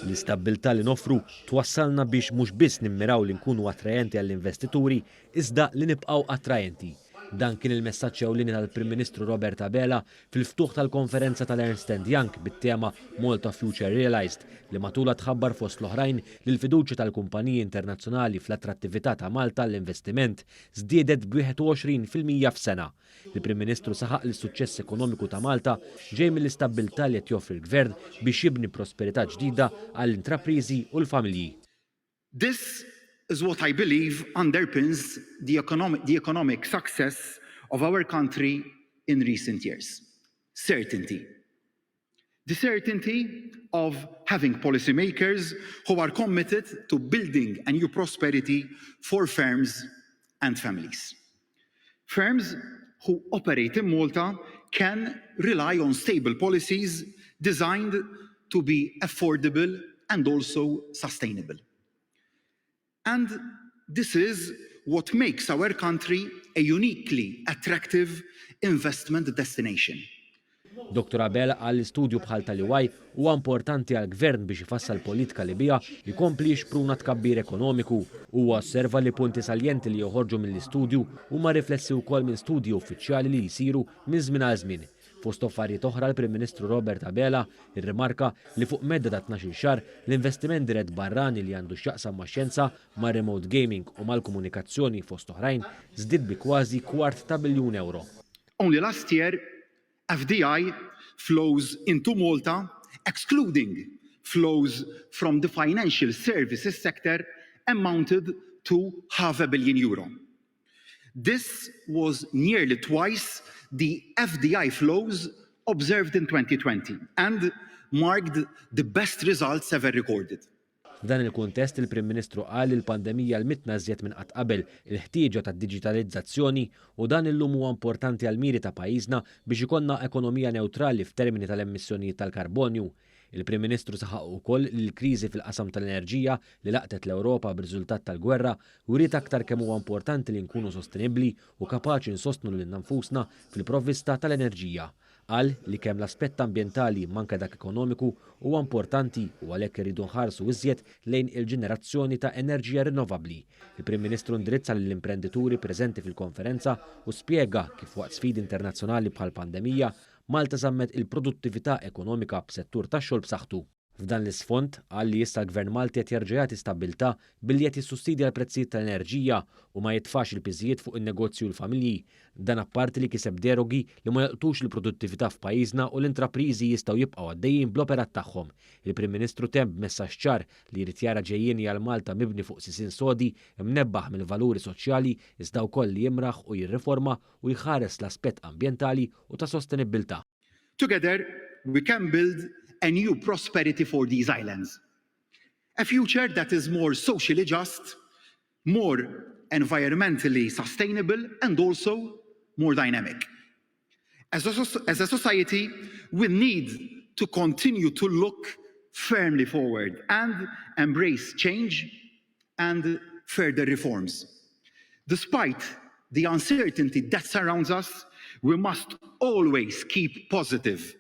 L-istabbiltà li nofru twassalna biex mhux biss nimmiraw li nkunu attraenti għall-investituri, iżda li nibqgħu attraenti. Dan kien il-messaġġ ewlieni tal-Prim Ministru Robert Abela fil-ftuħ tal-konferenza tal-Ernst and Young bit-tema Malta Future Realised li matula tħabbar fost l-oħrajn li l-fiduċja tal-kumpaniji internazzjonali fl-attrattività ta' Malta l-investiment żdiedet b'21% f'sena. Il-Prim Ministru saħaq li s-suċċess ekonomiku ta' Malta ġej mill-istabbiltà li qed joffri l-Gvern biex jibni prosperità ġdida għall-intrapriżi u l-familji. This is what I believe underpins the economic success of our country in recent years. Certainty. The certainty of having policymakers who are committed to building a new prosperity for firms and families. Firms who operate in Malta can rely on stable policies designed to be affordable and also sustainable. And this is what makes our country a uniquely attractive investment destination. Dr. Abela qal l-istudju bħal tal-EY huwa importanti għall-Gvern biex ifassal politika li biha jkompli jixpruna tkabbir ekonomiku. Huwa osserva li punti saljenti li joħorġu mill-istudju huma riflessi wkoll minn studji uffiċjali li jsiru minn żmien għal żmien. Fost affarijiet oħra l-Prim Ministru Robert Abela irrimarka li fuq medda ta' 12 xahar l-investiment dirett barrani li għandu x'jaqsam max-xjenza, ma' remote gaming u mal-komunikazzjoni fost oħrajn żdied bi kważi $250 miljun. Only last year, FDI flows into Malta, excluding flows from the financial services sector, amounted to €500 million. This was nearly twice the FDI flows observed in 2020 and marked the best results ever recorded. F'dan il-kuntest il-Prim Ministru qal li l-pandemija l-mitna żjed minn qatt qabel il-ħtieġa tad-diġitalizzazzjoni u dan illum huwa importanti għal miri ta' pajjiżna biex ikollna ekonomija newtrali f'termini tal-emissjonijiet tal-karbonju. Il-Prim Ministru saħaq ukoll li l-kriżi fil-qasam tal-enerġija li laqtet l-Ewropa b'riżultat tal-gwerra wriet aktar kemm huwa importanti li nkunu sostenibbli u kapaċi nsostnu lil nfusna fil-provvista tal-enerġija. Qal li kemm l-aspett ambjentali manka dak ekonomiku huwa importanti u għalhekk iridu nħarsu iżjed lejn il-ġenerazzjoni ta' enerġija rinnovabbli. Il-Prim Ministru indirizza lill-imprendituri preżenti fil-konferenza u spjega kif waqt sfidi internazzjonali bħal pandemija Malta żammet il-produttività ekonomika b'settur tax-xogħol b'saħħtu. F'dan l-isfond qal li issa l-Gvern Malti qed jerġa' jagħti stabbiltà billi qed jissussidja l-prezzijiet tal-enerġija u ma jitfax il-piżijiet fuq in-negozju u l-familji. Dan apparti li kiseb derogi li ma jaqtux il-produttività f'pajjiżna u l-intrapriżi jistgħu jibqgħu għaddejjin bl-operat tagħhom. Il-Prim Ministru temm b'messaġġ ċar li jrid jara ġejjieni għal Malta mibni fuq sisin sodi mnebbaħ mill-valuri soċjali iżda wkoll li jimraħ u jirriforma u jħares l-aspett ambjentali u ta' sostenibilità. Together we can build a new prosperity for these islands. A future that is more socially just, more environmentally sustainable, and also more dynamic. As a society, we need to continue to look firmly forward and embrace change and further reforms. Despite the uncertainty that surrounds us, we must always keep positive